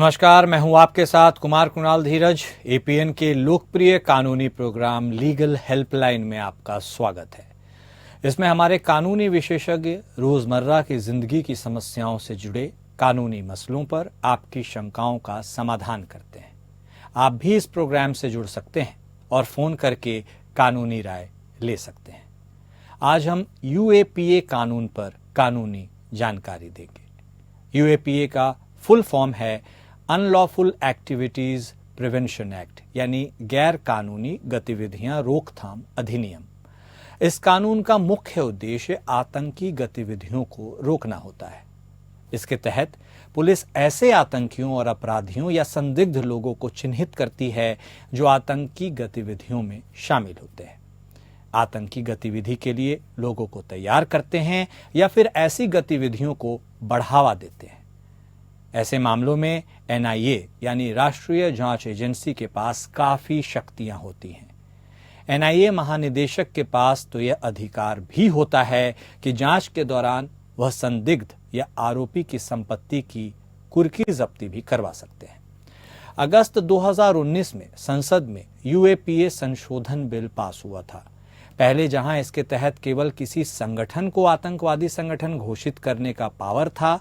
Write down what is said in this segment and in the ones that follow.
नमस्कार, मैं हूं आपके साथ कुमार कुणाल धीरज। एपीएन के लोकप्रिय कानूनी प्रोग्राम लीगल हेल्पलाइन में आपका स्वागत है। इसमें हमारे कानूनी विशेषज्ञ रोजमर्रा की जिंदगी की समस्याओं से जुड़े कानूनी मसलों पर आपकी शंकाओं का समाधान करते हैं। आप भी इस प्रोग्राम से जुड़ सकते हैं और फोन करके कानूनी राय ले सकते हैं। आज हम यूएपीए कानून पर कानूनी जानकारी देंगे। यूएपीए का फुल फॉर्म है अनलॉफुल एक्टिविटीज प्रिवेंशन एक्ट, यानी गैर कानूनी गतिविधियां रोकथाम अधिनियम। इस कानून का मुख्य उद्देश्य आतंकी गतिविधियों को रोकना होता है। इसके तहत पुलिस ऐसे आतंकियों और अपराधियों या संदिग्ध लोगों को चिन्हित करती है जो आतंकी गतिविधियों में शामिल होते हैं, आतंकी गतिविधि के लिए लोगों को तैयार करते हैं या फिर ऐसी गतिविधियों को बढ़ावा देते हैं। ऐसे मामलों में एनआईए यानी राष्ट्रीय जांच एजेंसी के पास काफी शक्तियां होती हैं। एनआईए महानिदेशक के पास तो यह अधिकार भी होता है कि जांच के दौरान वह संदिग्ध या आरोपी की संपत्ति की कुर्की जब्ती भी करवा सकते हैं। अगस्त 2019 में संसद में यूएपीए संशोधन बिल पास हुआ था। पहले जहां इसके तहत केवल किसी संगठन को आतंकवादी संगठन घोषित करने का पावर था,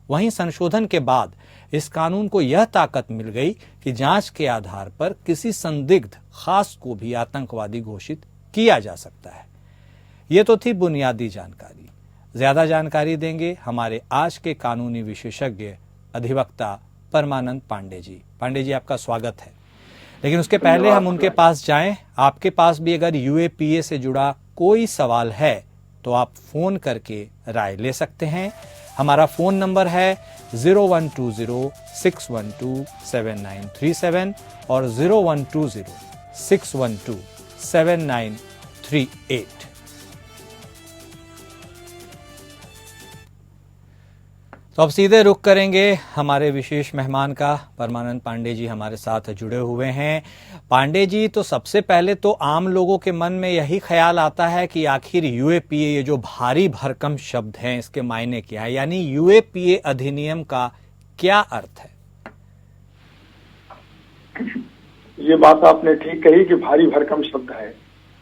वहीं संशोधन के बाद इस कानून को यह ताकत मिल गई कि जांच के आधार पर किसी संदिग्ध खास को भी आतंकवादी घोषित किया जा सकता है। ये तो थी बुनियादी जानकारी। ज्यादा जानकारी देंगे हमारे आज के कानूनी विशेषज्ञ अधिवक्ता परमानंद पांडे जी। पांडे जी, आपका स्वागत है। लेकिन उसके पहले हम उनके पास जाएं। आपके पास भी अगर यूएपीए से जुड़ा कोई सवाल है तो आप फोन करके राय ले सकते हैं। हमारा फोन नंबर है 0120-612-7937 और 0120-612-7938। तो अब सीधे रुख करेंगे हमारे विशेष मेहमान का। परमानंद पांडे जी हमारे साथ जुड़े हुए हैं। पांडे जी, तो सबसे पहले तो आम लोगों के मन में यही ख्याल आता है कि आखिर यूएपीए, ये जो भारी भरकम शब्द हैं, इसके मायने क्या है, यानी यूएपीए अधिनियम का क्या अर्थ है? ये बात आपने ठीक कही कि भारी भरकम शब्द है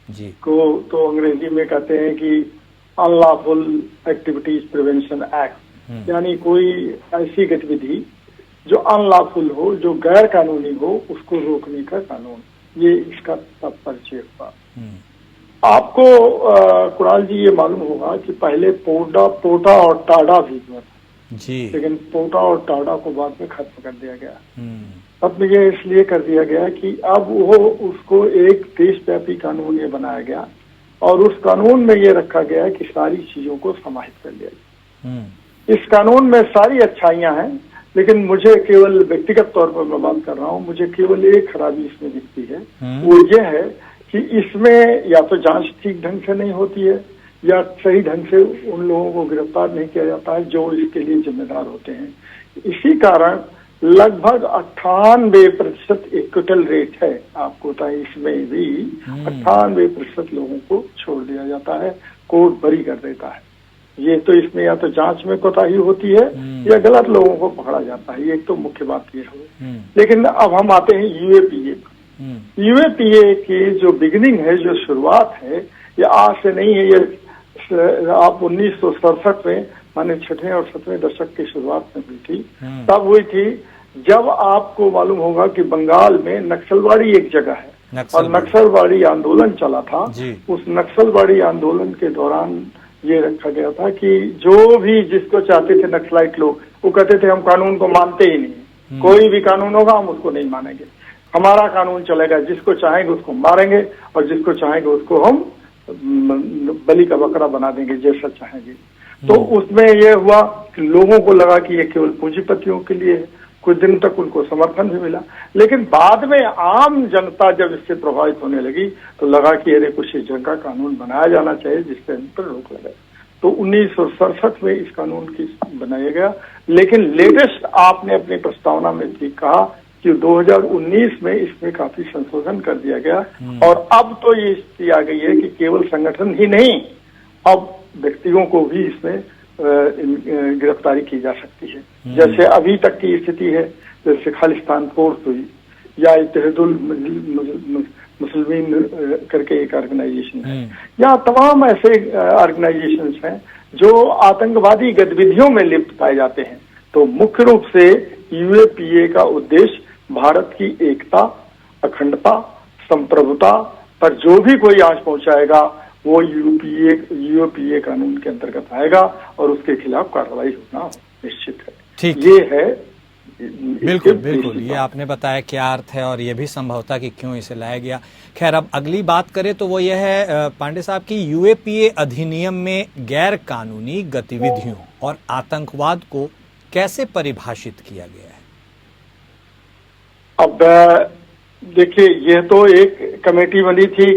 जी को तो अंग्रेजी में कहते हैं कि अनलॉफुल एक्टिविटीज प्रिवेंशन एक्ट, यानी कोई ऐसी गतिविधि जो अनलॉफुल हो, जो गैर कानूनी हो, उसको रोकने का कानून, ये इसका तात्पर्य हुआ। आपको कुणाल जी ये मालूम होगा कि पहले पोटा और टाडा भी हुआ था जी, लेकिन पोटा और टाडा को बाद में खत्म कर दिया गया। खत्म ये इसलिए कर दिया गया कि अब वो उसको एक देशव्यापी कानून ये बनाया गया और उस कानून में ये रखा गया कि सारी चीजों को समाहित कर लिया गया। इस कानून में सारी अच्छाइयां हैं, लेकिन मुझे केवल व्यक्तिगत तौर पर मैं बात कर रहा हूं, मुझे केवल एक खराबी इसमें दिखती है। वो ये है कि इसमें या तो जांच ठीक ढंग से नहीं होती है या सही ढंग से उन लोगों को गिरफ्तार नहीं किया जाता है जो इसके लिए जिम्मेदार होते हैं। इसी कारण लगभग 98% एक्विटल रेट है। आपको पता है, इसमें भी 98% लोगों को छोड़ दिया जाता है, कोर्ट बरी कर देता है। ये तो इसमें या तो जांच में कोताही होती है या गलत लोगों को पकड़ा जाता है। ये एक तो मुख्य बात ये है। लेकिन अब हम आते हैं यूएपीए। यूएपीए की जो बिगिनिंग है, जो शुरुआत है, ये आज से नहीं है। ये आप 1967 में, माने 6वें और 7वें दशक की शुरुआत में हुई थी। तब हुई थी जब आपको मालूम होगा कि बंगाल में नक्सलवाड़ी एक जगह है और नक्सलवाड़ी आंदोलन चला था। उस नक्सलवाड़ी आंदोलन के दौरान ये रखा गया था कि जो भी जिसको चाहते थे नक्सलाइट लोग, वो कहते थे हम कानून को मानते ही नहीं, कोई भी कानून होगा हम उसको नहीं मानेंगे, हमारा कानून चलेगा, जिसको चाहेंगे उसको मारेंगे और जिसको चाहेंगे उसको हम बलि का बकरा बना देंगे, जैसा चाहेंगे। तो उसमें यह हुआ कि लोगों को लगा कि ये केवल पूंजीपतियों के लिए है। कुछ दिन तक उनको समर्थन भी मिला, लेकिन बाद में आम जनता जब इससे प्रभावित होने लगी तो लगा कि अरे कुछ इस जगह का कानून बनाया जाना चाहिए जिससे इन पर रोक लगे। तो 1967 में इस कानून की बनाया गया। लेकिन लेटेस्ट आपने अपनी प्रस्तावना में भी कहा कि 2019 में इसमें काफी संशोधन कर दिया गया और अब तो ये स्थिति आ गई है कि केवल संगठन ही नहीं, अब व्यक्तियों को भी इसमें गिरफ्तारी की जा सकती है। जैसे अभी तक की स्थिति है, जैसे खालिस्तान फोर्स हुई या इत्तेहादुल मुस्लिमीन करके एक ऑर्गेनाइजेशन है, या तमाम ऐसे ऑर्गेनाइजेशंस हैं जो आतंकवादी गतिविधियों में लिप्त पाए जाते हैं। तो मुख्य रूप से यूएपीए का उद्देश्य भारत की एकता, अखंडता, संप्रभुता पर जो भी कोई आंच पहुंचाएगा वो यूएपीए कानून के अंतर्गत आएगा और उसके खिलाफ कार्रवाई होना निश्चित है। ठीक, ये है। बिल्कुल बिल्कुल, ये आपने बताया क्या अर्थ है और ये भी संभवतः कि क्यों इसे लाया गया। खैर, अब अगली बात करें तो वो यह है पांडे साहब की यूएपीए अधिनियम में गैर कानूनी गतिविधियों और आतंकवाद को कैसे परिभाषित किया गया है? अब देखिए, यह तो एक कमेटी बनी थी,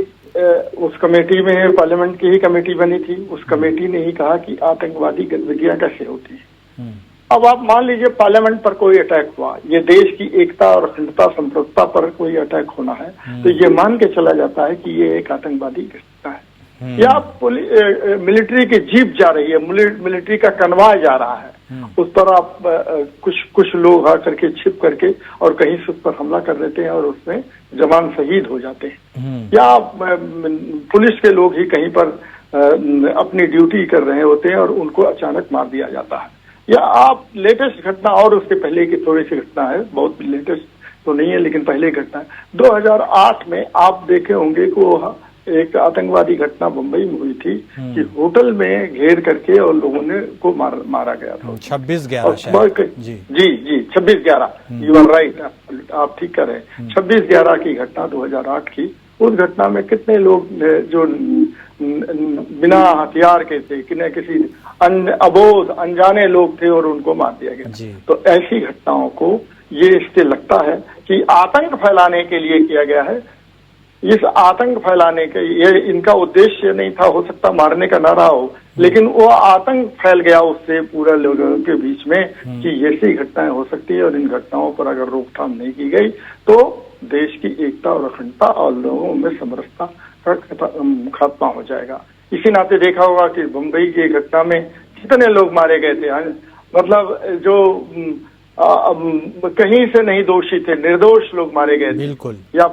उस कमेटी में पार्लियामेंट की ही कमेटी बनी थी। उस कमेटी ने ही कहा कि आतंकवादी गतिविधियां कैसे होती हैं। अब आप मान लीजिए पार्लियामेंट पर कोई अटैक हुआ, ये देश की एकता और अखंडता संप्रभुता पर कोई अटैक होना है, तो ये मान के चला जाता है कि ये एक आतंकवादी घटना है। या मिलिट्री की जीप जा रही है, मिलिट्री का कन्वाय जा रहा है, उस पर आप कुछ लोग आकर के छिप करके और कहीं से उस पर हमला कर देते हैं और उसमें जवान शहीद हो जाते हैं। या पुलिस के लोग ही कहीं पर अपनी ड्यूटी कर रहे होते हैं और उनको अचानक मार दिया जाता है। या आप लेटेस्ट घटना, और उसके पहले की थोड़ी सी घटना है, बहुत लेटेस्ट तो नहीं है लेकिन पहले की घटना है, 2008 में आप देखे होंगे कि एक आतंकवादी घटना मुंबई में हुई थी कि होटल में घेर करके और लोगों ने को मारा गया था। 26/11 जी जी जी 26/11, यू आर राइट, आप ठीक कर रहे हैं। 26/11 की घटना 2008 की। उस घटना में कितने लोग जो बिना हथियार के थे, किसी अबोध अनजाने लोग थे और उनको मार दिया गया। तो ऐसी घटनाओं को ये इससे लगता है कि आतंक फैलाने के लिए किया गया है। इस आतंक फैलाने के ये इनका उद्देश्य नहीं था, हो सकता मारने का ना रहा हो, लेकिन वो आतंक फैल गया उससे पूरे लोगों के बीच में कि ऐसी घटनाएं हो सकती है और इन घटनाओं पर अगर रोकथाम नहीं की गई तो देश की एकता और अखंडता और लोगों में समरसता का खात्मा हो जाएगा। इसी नाते देखा होगा कि मुंबई की घटना में कितने लोग मारे गए थे, मतलब जो कहीं से नहीं दोषी थे, निर्दोष लोग मारे गए थे। बिल्कुल। या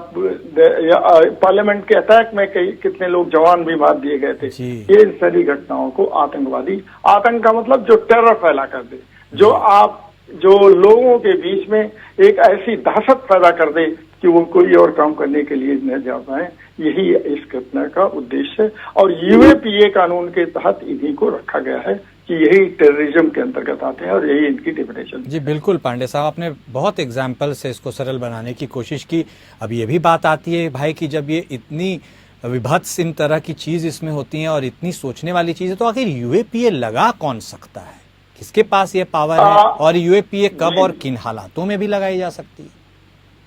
पार्लियामेंट के अटैक में कितने लोग जवान भी मार दिए गए थे। ये इन सारी घटनाओं को आतंक का मतलब जो टेरर फैला कर दे, जो लोगों के बीच में एक ऐसी दहशत पैदा कर दे कि वो कोई और काम करने के लिए न जा पाए, यही इस घटना का उद्देश्य है। और यूएपीए कानून के तहत इन्हीं को रखा गया है कि यही टेररिज्म के अंतर्गत आते हैं और यही इनकी डेफिनेशन। जी बिल्कुल पांडे साहब, आपने बहुत एग्जाम्पल से इसको सरल बनाने की कोशिश की। अब ये भी बात आती है भाई कि जब ये इतनी विभत्स इन तरह की चीज इसमें होती है और इतनी सोचने वाली चीज है, तो आखिर यूएपीए लगा कौन सकता है, किसके पास ये पावर है, और यूएपीए कब और किन हालातों में भी लगाई जा सकती है?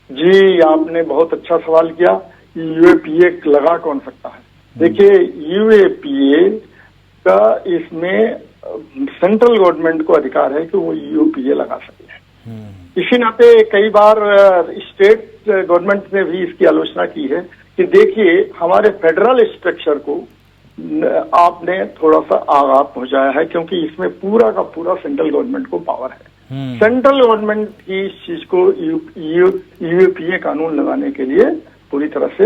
जी, आपने बहुत अच्छा सवाल किया। यूएपीए लगा कौन सकता है? देखिए, यूएपीए का इसमें सेंट्रल गवर्नमेंट को अधिकार है कि वो यूएपीए लगा सके। इसी नाते कई बार स्टेट गवर्नमेंट ने भी इसकी आलोचना की है कि देखिए, हमारे फेडरल स्ट्रक्चर को आपने थोड़ा सा आघात पहुंचाया है, क्योंकि इसमें पूरा का पूरा सेंट्रल गवर्नमेंट को पावर है। सेंट्रल गवर्नमेंट की इस चीज को यूएपीए कानून लगाने के लिए पूरी तरह से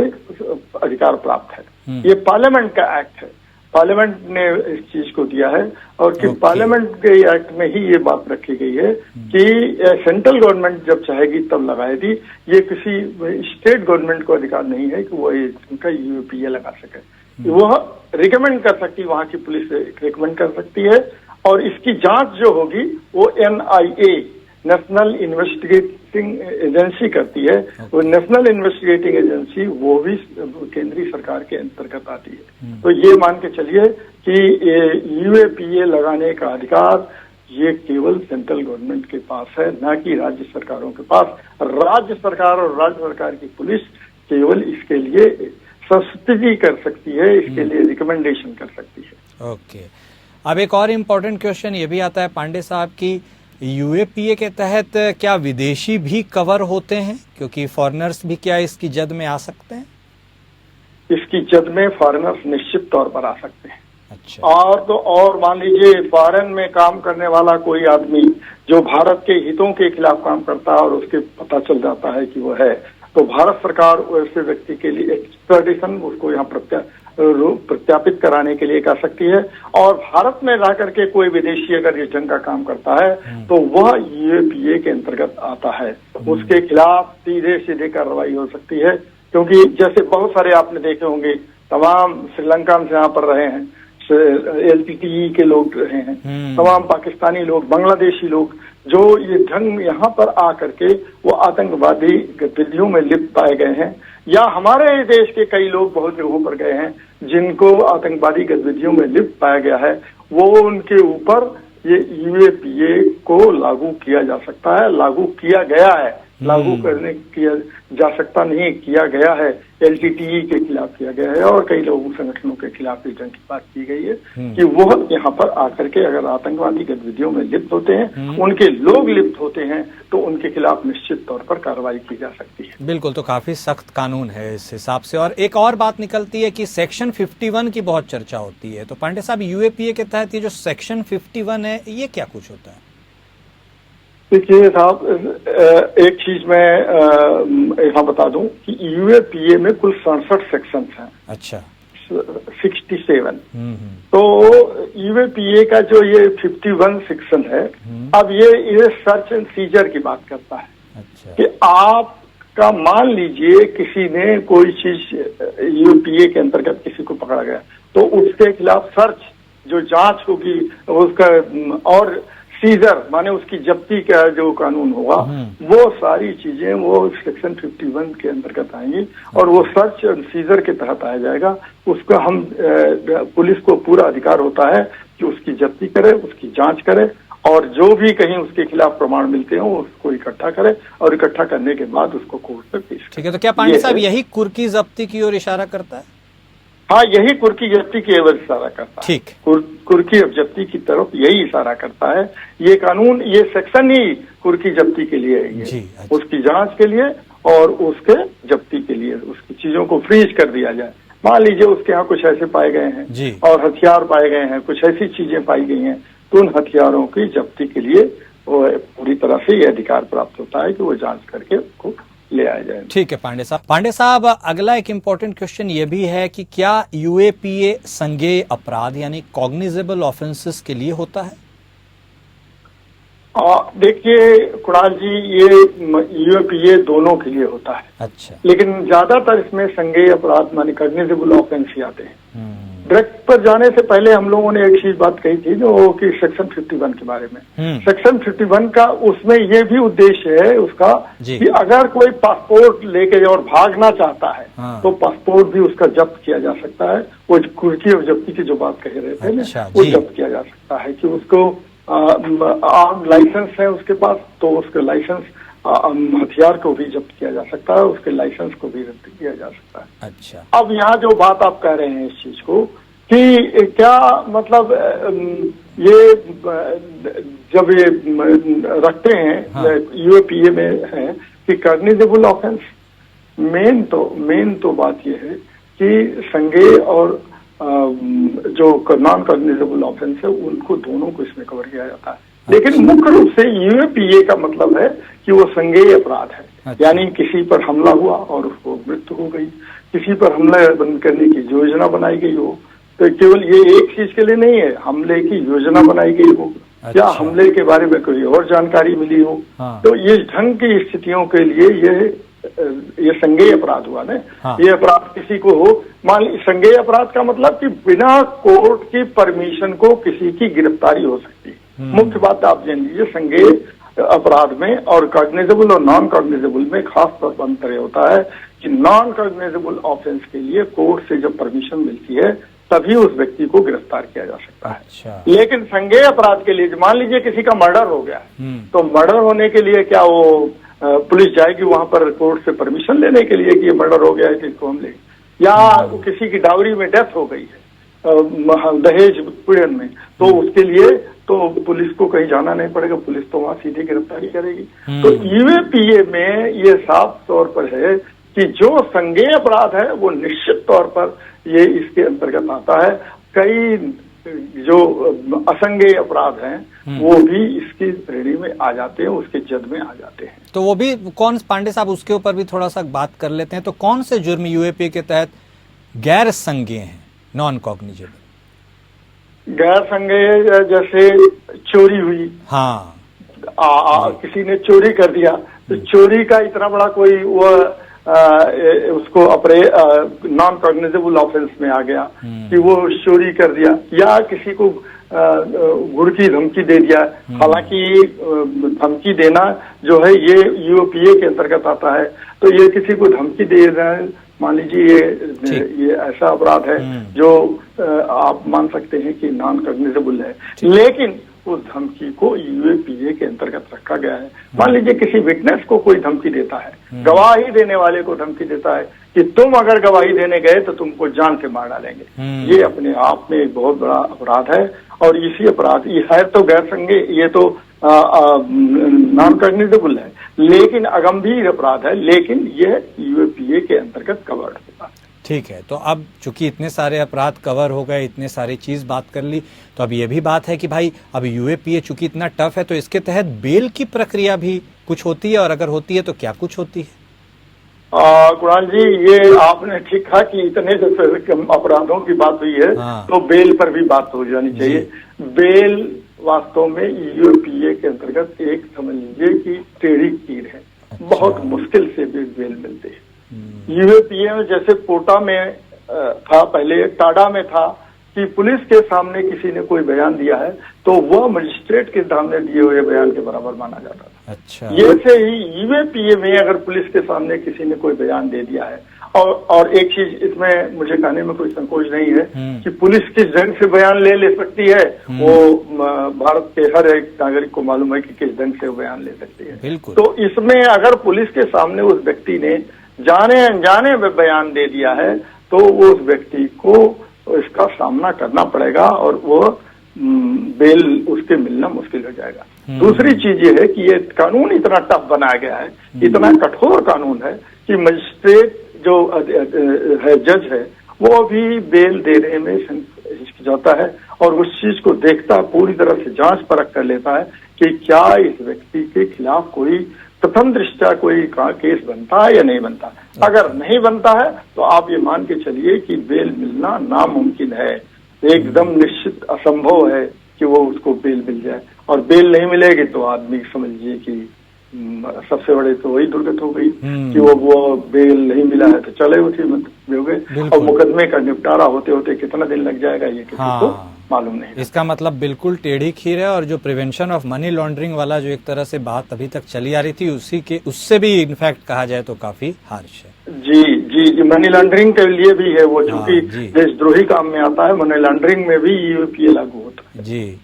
अधिकार प्राप्त है। ये पार्लियामेंट का एक्ट है, पार्लियामेंट ने इस चीज को दिया है, और कि पार्लियामेंट के एक्ट में ही ये बात रखी गई है कि सेंट्रल गवर्नमेंट जब चाहेगी तब लगाएगी। ये किसी स्टेट गवर्नमेंट को अधिकार नहीं है कि वो उनका यूएपीए लगा सके। वह रिकमेंड कर सकती है, वहां की पुलिस रिकमेंड कर सकती है, और इसकी जांच जो होगी वो एनआईए, नेशनल इन्वेस्टिगेटिंग एजेंसी करती है। वो नेशनल इन्वेस्टिगेटिंग एजेंसी वो भी केंद्रीय सरकार के अंतर्गत आती है। तो ये मान के चलिए कि यूएपीए लगाने का अधिकार ये केवल सेंट्रल गवर्नमेंट के पास है, न कि राज्य सरकारों के पास। राज्य सरकार और राज्य सरकार की पुलिस केवल इसके लिए सब्सिडी कर सकती है, इसके लिए रिकमेंडेशन कर सकती है। ओके, अब एक और इम्पोर्टेंट क्वेश्चन ये भी आता है पांडे साहब की, यूएपीए के तहत क्या विदेशी भी कवर होते हैं, क्योंकि फॉरेनर्स भी क्या इसकी जद में आ सकते हैं? इसकी जद में फॉरेनर्स निश्चित तौर पर आ सकते हैं। अच्छा। और तो और मान लीजिए फॉरेन में काम करने वाला कोई आदमी जो भारत के हितों के खिलाफ काम करता है और उसके पता चल जाता है कि वो है, तो भारत सरकार वैसे व्यक्ति के लिए एक्स्ट्राडिशन उसको यहाँ प्रत्यापित कराने के लिए कर सकती है। और भारत में रह करके कोई विदेशी अगर इस ढंग का काम करता है तो वह यूएपीए के अंतर्गत आता है, उसके खिलाफ सीधे सीधे कार्रवाई हो सकती है। क्योंकि जैसे बहुत सारे आपने देखे होंगे, तमाम श्रीलंका में यहाँ पर रहे हैं LTTE के लोग रहे हैं, तमाम पाकिस्तानी लोग, बांग्लादेशी लोग, जो ये ढंग यहाँ पर आकर के वो आतंकवादी गतिविधियों में लिप्त पाए गए हैं, या हमारे देश के कई लोग बहुत जगहों पर गए हैं जिनको आतंकवादी गतिविधियों में लिप्त पाया गया है, वो उनके ऊपर ये यूएपीए को लागू किया जा सकता है, लागू किया गया है, लागू करने किया जा सकता नहीं, किया गया है। LTTE के खिलाफ किया गया है और कई लोगों संगठनों के खिलाफ इस ढंग की बात की गई है कि वह यहाँ पर आकर के अगर आतंकवादी गतिविधियों में लिप्त होते हैं, उनके लोग लिप्त होते हैं, तो उनके खिलाफ निश्चित तौर पर कार्रवाई की जा सकती है। बिल्कुल, तो काफी सख्त कानून है इस हिसाब से। और एक और बात निकलती है कि सेक्शन 51 की बहुत चर्चा होती है, तो पांडे साहब यूएपीए के तहत ये जो सेक्शन 51 है ये क्या कुछ होता है? देखिए साहब, एक चीज मैं यहाँ बता दूं कि यूएपीए में कुल 67 सेक्शन हैं। अच्छा। 67। तो यूएपीए का जो ये 51 सेक्शन है, अब ये सर्च एंड सीजर की बात करता है। अच्छा। कि आपका मान लीजिए किसी ने कोई चीज यूएपीए के अंतर्गत किसी को पकड़ा गया, तो उसके खिलाफ सर्च जो जांच होगी उसका, और सीजर माने उसकी जब्ती का जो कानून होगा, वो सारी चीजें वो सेक्शन 51 के अंतर्गत आएंगी और वो सर्च और सीजर के तहत आया जाएगा। उसका हम पुलिस को पूरा अधिकार होता है कि उसकी जब्ती करे, उसकी जांच करे और जो भी कहीं उसके खिलाफ प्रमाण मिलते हो उसको इकट्ठा करे और इकट्ठा करने के बाद उसको कोर्ट में पेश करे। ठीक है, तो क्या पांडे साहब यही कुर्की जब्ती की ओर इशारा करता है? हाँ, यही कुर्की जब्ती की ओर इशारा करता है। ठीक। कुर्की जब्ती की तरफ यही इशारा करता है ये कानून, ये सेक्शन ही कुर्की जब्ती के लिए है ये। अच्छा। उसकी जांच के लिए और उसके जब्ती के लिए, उसकी चीजों को फ्रीज कर दिया जाए। मान लीजिए उसके यहाँ कुछ ऐसे पाए गए हैं और हथियार पाए गए हैं, कुछ ऐसी चीजें पाई गई हैं, तो उन हथियारों की जब्ती के लिए वो पूरी तरह से ये अधिकार प्राप्त होता है कि वो जांच करके उसको ले आया जाए। ठीक है पांडे साहब, अगला एक इम्पोर्टेंट क्वेश्चन ये भी है कि क्या यूएपीए संज्ञेय अपराध यानी कॉग्निजेबल ऑफेंसेस के लिए होता है? देखिए कुणाल जी, ये यूएपीए दोनों के लिए होता है। अच्छा। लेकिन ज्यादातर इसमें संज्ञेय अपराध माने कॉग्निजेबल ऑफेंस ही आते हैं। डायरेक्ट पर जाने से पहले हम लोगों ने एक चीज बात कही थी जो कि सेक्शन 51 के बारे में। सेक्शन 51 का उसमें ये भी उद्देश्य है उसका कि अगर कोई पासपोर्ट लेके और भागना चाहता है तो पासपोर्ट भी उसका जब्त किया जा सकता है। वो कुर्की और जब्ती की जो बात कह रहे थे ना, वो जब्त किया जा सकता है कि उसको आर्म लाइसेंस है उसके पास, तो उसके लाइसेंस हथियार को भी जब्त किया जा सकता है, उसके लाइसेंस को भी रद्द किया जा सकता है। अच्छा। अब यहाँ जो बात आप कह रहे हैं इस चीज को कि क्या मतलब ये जब ये रखते हैं यूएपीए में है कि कॉग्निजेबल ऑफेंस, मेन तो बात ये है कि संज्ञेय और जो नॉन कॉग्निजेबल ऑफेंस है उनको दोनों को इसमें कवर किया जाता है। लेकिन मुख्य रूप से यूएपीए का मतलब है कि वो संज्ञेय अपराध है। अच्छा। यानी किसी पर हमला हुआ और उसको मृत्यु हो गई, किसी पर हमला बंद करने की योजना बनाई गई हो, तो केवल ये एक चीज के लिए नहीं है, हमले की योजना बनाई गई हो। अच्छा। या हमले के बारे में कोई और जानकारी मिली हो। हाँ। तो ये ढंग की स्थितियों के लिए ये संज्ञेय अपराध हुआ ना। हाँ। ये अपराध किसी को हो, मान ली संज्ञेय अपराध का मतलब कि बिना कोर्ट की परमिशन को किसी की गिरफ्तारी हो सकती है। मुख्य बात आप जान लीजिए, संज्ञेय अपराध में और कॉग्निजेबल और नॉन कॉग्निजेबल में खास तौर पर अंतर होता है कि नॉन कॉग्निजेबल ऑफेंस के लिए कोर्ट से जब परमिशन मिलती है तभी उस व्यक्ति को गिरफ्तार किया जा सकता है। अच्छा। लेकिन संज्ञेय अपराध के लिए मान लीजिए किसी का मर्डर हो गया, तो मर्डर होने के लिए क्या वो पुलिस जाएगी वहां पर कोर्ट से परमिशन लेने के लिए कि ये मर्डर हो गया है कि इसको हम ले, या किसी की डावरी में डेथ हो गई है दहेज पीड़न में, तो उसके लिए तो पुलिस को कहीं जाना नहीं पड़ेगा, पुलिस तो वहां सीधे गिरफ्तारी करेगी। तो यूएपीए में ये साफ तौर पर है कि जो संज्ञेय अपराध है वो निश्चित तौर पर ये इसके अंतर्गत आता है। कई जो असंज्ञेय अपराध हैं वो भी इसकी श्रेणी में आ जाते हैं, उसके जद में आ जाते हैं। तो वो भी कौन, पांडे साहब उसके ऊपर भी थोड़ा सा बात कर लेते हैं। तो कौन से जुर्म यूएपीए के तहत गैर संज्ञेय हैं, नॉन कॉग्निजेबल? गैर संज्ञेय जैसे चोरी हुई, हाँ, किसी ने चोरी कर दिया तो चोरी का इतना बड़ा कोई वो उसको अपने नॉन कॉग्निजेबल ऑफेंस में आ गया कि वो चोरी कर दिया, या किसी को गुड़ की धमकी दे दिया। हालांकि धमकी देना जो है ये यूएपीए के अंतर्गत आता है, तो ये किसी को धमकी दे रहा है, मान लीजिए ये ऐसा अपराध है जो आप मान सकते हैं कि नॉन कॉग्निजेबल है, लेकिन उस धमकी को यूएपीए के अंतर्गत रखा गया है। मान लीजिए किसी विटनेस को कोई धमकी देता है, गवाही देने वाले को धमकी देता है कि तुम अगर गवाही देने गए तो तुमको जान से मार डालेंगे। ये अपने आप में एक बहुत बड़ा अपराध है, और इसी अपराध ये है तो गैर संज्ञेय, ये तो नॉन कॉग्निजेबल है, लेकिन अगंभीर अपराध है, लेकिन ये यूएपीए के अंतर्गत कवर्ड होगा। ठीक है, तो अब चूंकि इतने सारे अपराध कवर हो गए, इतने सारी चीज बात कर ली, तो अब ये भी बात है कि भाई अब यूएपीए चूंकि इतना टफ है तो इसके तहत बेल की प्रक्रिया भी कुछ होती है, और अगर होती है तो क्या कुछ होती है? कुणाल जी, ये आपने ठीक कहा कि इतने अपराधों की बात हुई है, तो बेल पर भी बात हो जानी चाहिए। बेल वास्तव में यूएपीए के अंतर्गत एक समझ लीजिए कि टेढ़ी कीर है। अच्छा। बहुत मुश्किल से बेल मिलते हैं। यूएपीए में जैसे कोटा में था, पहले टाडा में था कि पुलिस के सामने किसी ने कोई बयान दिया है तो वह मजिस्ट्रेट के सामने दिए हुए बयान के बराबर माना जाता था। अच्छा। ये से ही यूएपीए में अगर पुलिस के सामने किसी ने कोई बयान दे दिया है, और एक चीज इसमें मुझे कहने में कोई संकोच नहीं है कि पुलिस किस ढंग से बयान ले सकती है, वो भारत के हर एक नागरिक को मालूम है कि किस ढंग से वो बयान ले सकती है। तो इसमें अगर पुलिस के सामने उस व्यक्ति ने जाने अनजाने में बयान दे दिया है तो उस व्यक्ति को इसका सामना करना पड़ेगा, और वो बेल उसके मिलना मुश्किल हो जाएगा। दूसरी चीज ये है कि ये कानून इतना टफ बनाया गया है, इतना कठोर कानून है कि मजिस्ट्रेट जो है, जज है, वो भी बेल देने में हिचकिचाता है और उस चीज को देखता, पूरी तरह से जांच परख कर लेता है कि क्या इस व्यक्ति के खिलाफ कोई प्रथम दृष्टया कोई केस बनता है या नहीं बनता। अगर नहीं बनता है तो आप ये मान के चलिए कि बेल मिलना नामुमकिन है, एकदम निश्चित असंभव है कि वो उसको बेल मिल जाए। और बेल नहीं मिलेगी तो आदमी समझ लीजिए कि सबसे बड़े तो वही दुर्गत हो गई कि वो बेल नहीं मिला है तो चले उठी हो गए, और मुकदमे का निपटारा होते होते कितना दिन लग जाएगा ये किसी को मालूम नहीं। इसका मतलब बिल्कुल टेढ़ी खीर है, और जो प्रिवेंशन ऑफ मनी लॉन्ड्रिंग वाला जो एक तरह से बात अभी तक चली आ रही थी उससे भी इनफैक्ट कहा जाए तो काफी हार्श है। जी, मनी लॉन्ड्रिंग के लिए भी है वो, चूंकि देशद्रोही काम में आता है, मनी लॉन्ड्रिंग में भी यूपीए लागू होता है। जी,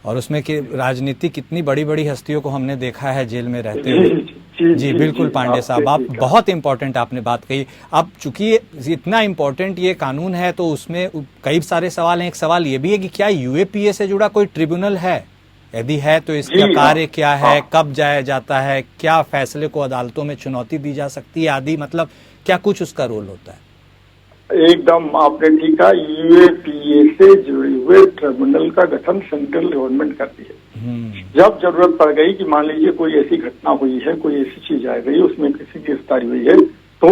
और उसमें कि राजनीति कितनी बड़ी बड़ी हस्तियों को हमने देखा है जेल में रहते हुए। जी बिल्कुल पांडे साहब, आप बहुत इम्पोर्टेंट आपने बात कही। अब चूंकि इतना इम्पोर्टेंट ये कानून है तो उसमें कई सारे सवाल हैं। एक सवाल ये भी है कि क्या यूएपीए से जुड़ा कोई ट्रिब्यूनल है, यदि है तो इसका कार्य क्या है, कब जाया जाता है, क्या फैसले को अदालतों में चुनौती दी जा सकती है आदि, मतलब क्या कुछ उसका रोल होता है? एकदम आपने ठीक कहा, यूएपीए से जुड़े हुए ट्रिब्यूनल का गठन सेंट्रल गवर्नमेंट करती है। जब जरूरत पड़ गई कि मान लीजिए कोई ऐसी घटना हुई है, कोई ऐसी चीज आ गई, उसमें किसी की गिरफ्तारी हुई है, तो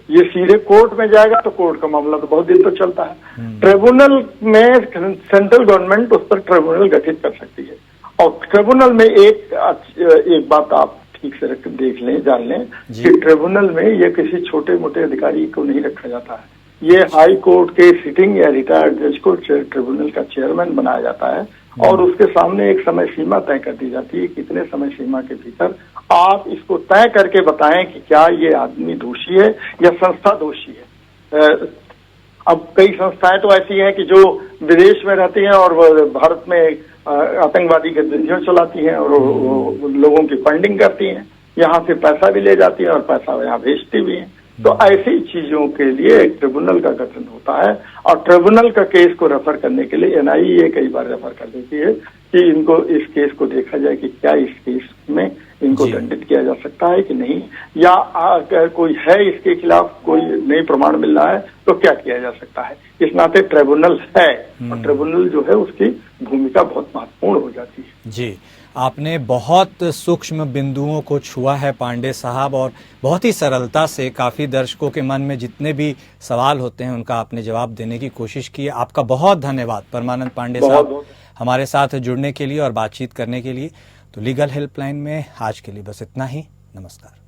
ये सीधे कोर्ट में जाएगा तो कोर्ट का मामला तो बहुत दिन तक चलता है। ट्रिब्यूनल में सेंट्रल गवर्नमेंट उस पर ट्रिब्यूनल गठित कर सकती है, और ट्रिब्यूनल में एक बात आप ठीक से देख लें, जान लें कि ट्रिब्यूनल में ये किसी छोटे मोटे अधिकारी को नहीं रखा जाता है। ये हाई कोर्ट के सिटिंग या रिटायर्ड जज को ट्रिब्यूनल का चेयरमैन बनाया जाता है, और उसके सामने एक समय सीमा तय कर दी जाती है, कितने समय सीमा के भीतर आप इसको तय करके बताएं कि क्या ये आदमी दोषी है या संस्था दोषी है। अब कई संस्थाएं तो ऐसी हैं कि जो विदेश में रहती हैं और भारत में आतंकवादी गतिविधियां चलाती हैं और लोगों की फंडिंग करती हैं, यहाँ से पैसा भी ले जाती हैं और पैसा यहाँ भेजती भी हैं। तो ऐसी चीजों के लिए एक ट्रिब्यूनल का गठन होता है, और ट्रिब्यूनल का केस को रेफर करने के लिए एनआईए कई बार रेफर कर देती है कि इनको इस केस को देखा जाए कि क्या इस केस में इनको जी। दंडित किया जा सकता है कि नहीं, या अगर कोई है इसके खिलाफ कोई नए प्रमाण मिल रहा है तो क्या किया जा सकता है। इस नाते ट्रिब्यूनल है और ट्रिब्यूनल जो है उसकी भूमिका बहुत महत्वपूर्ण हो जाती है। जी, आपने बहुत सूक्ष्म बिंदुओं को छुआ है पांडे साहब, और बहुत ही सरलता से काफ़ी दर्शकों के मन में जितने भी सवाल होते हैं उनका आपने जवाब देने की कोशिश की है। आपका बहुत धन्यवाद परमानंद पांडे साहब हमारे साथ जुड़ने के लिए और बातचीत करने के लिए। तो लीगल हेल्पलाइन में आज के लिए बस इतना ही। नमस्कार।